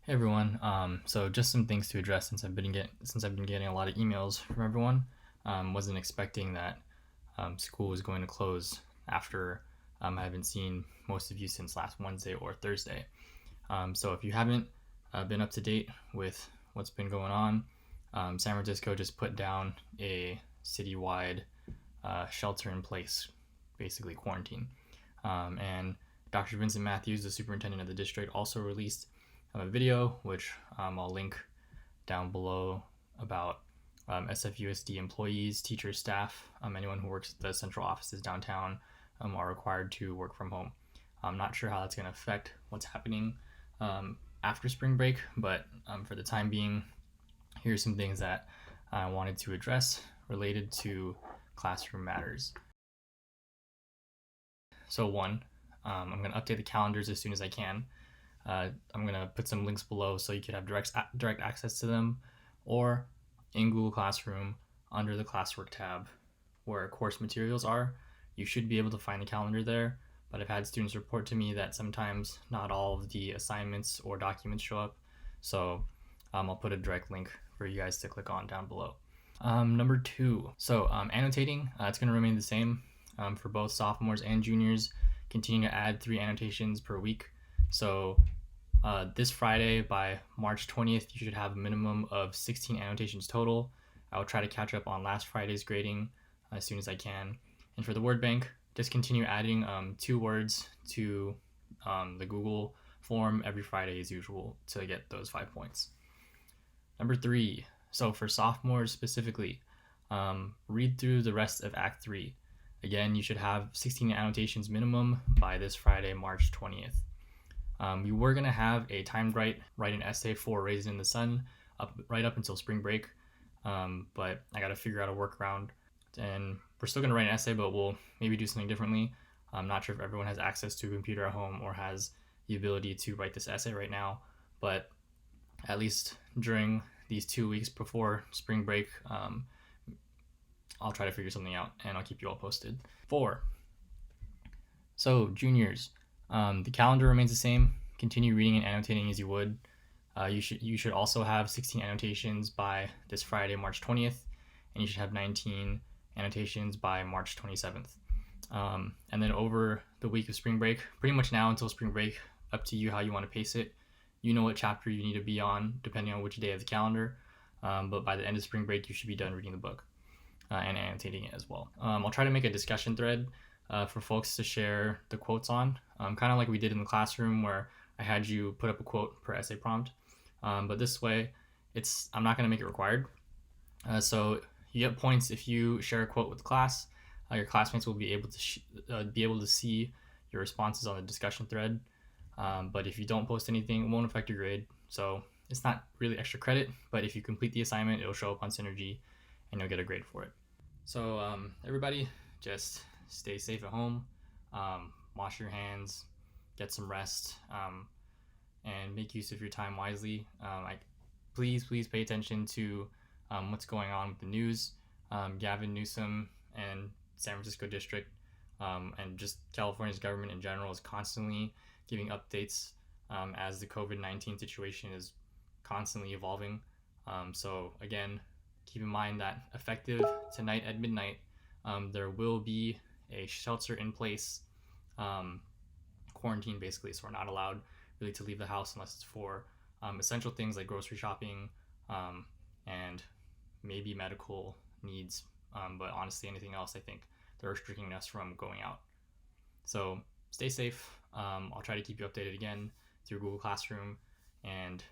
Hey everyone. So just some things to address since I've been getting a lot of emails from everyone. Wasn't expecting that school was going to close after I haven't seen most of you since last Wednesday or Thursday. So if you haven't been up to date with what's been going on, San Francisco just put down a citywide shelter in place, basically quarantine. And Dr. Vincent Matthews, the superintendent of the district, also released a video, which I'll link down below, about SFUSD employees, teachers, staff, anyone who works at the central offices downtown are required to work from home. I'm not sure how that's going to affect what's happening after spring break, but for the time being, here's some things that I wanted to address related to classroom matters. So one, I'm going to update the calendars as soon as I can. I'm going to put some links below so you could have direct access to them, or in Google Classroom under the classwork tab where course materials are. You should be able to find the calendar there, but I've had students report to me that sometimes not all of the assignments or documents show up. So I'll put a direct link for you guys to click on down below. Number two, so annotating, it's going to remain the same for both sophomores and juniors. Continue to add 3 annotations per week. So this Friday, by March 20th, you should have a minimum of 16 annotations total. I will try to catch up on last Friday's grading as soon as I can. And for the word bank, just continue adding 2 words to the Google form every Friday as usual to get those 5 points. Number 3, so for sophomores specifically, read through the rest of Act 3. Again, you should have 16 annotations minimum by this Friday, March 20th. We were going to have a timed write an essay for Raisin in the Sun right up until spring break, but I got to figure out a workaround. And we're still going to write an essay, but we'll maybe do something differently. I'm not sure if everyone has access to a computer at home or has the ability to write this essay right now, but at least during these 2 weeks before spring break, I'll try to figure something out and I'll keep you all posted. 4. So juniors, the calendar remains the same. Continue reading and annotating as you would. You should also have 16 annotations by this Friday, March 20th, and you should have 19 annotations by March 27th. And then over the week of spring break, pretty much now until spring break, up to you how you want to pace it. You know what chapter you need to be on depending on which day of the calendar, but by the end of spring break, you should be done reading the book and annotating it as well. I'll try to make a discussion thread for folks to share the quotes on, kind of like we did in the classroom where I had you put up a quote per essay prompt. But this way, I'm not going to make it required. So you get points if you share a quote with the class. Your classmates will be able to see your responses on the discussion thread. But if you don't post anything, it won't affect your grade. So it's not really extra credit, but if you complete the assignment, it'll show up on Synergy and you'll get a grade for it. So everybody, just stay safe at home, wash your hands, get some rest, and make use of your time wisely. Please pay attention to what's going on with the news. Gavin Newsom and San Francisco District and just California's government in general is constantly giving updates as the COVID-19 situation is constantly evolving. So again, keep in mind that effective tonight at midnight, there will be a shelter in place quarantine basically, so we're not allowed really to leave the house unless it's for essential things like grocery shopping and maybe medical needs, but honestly anything else I think they're restricting us from going out. So stay safe. I'll try to keep you updated again through Google Classroom, and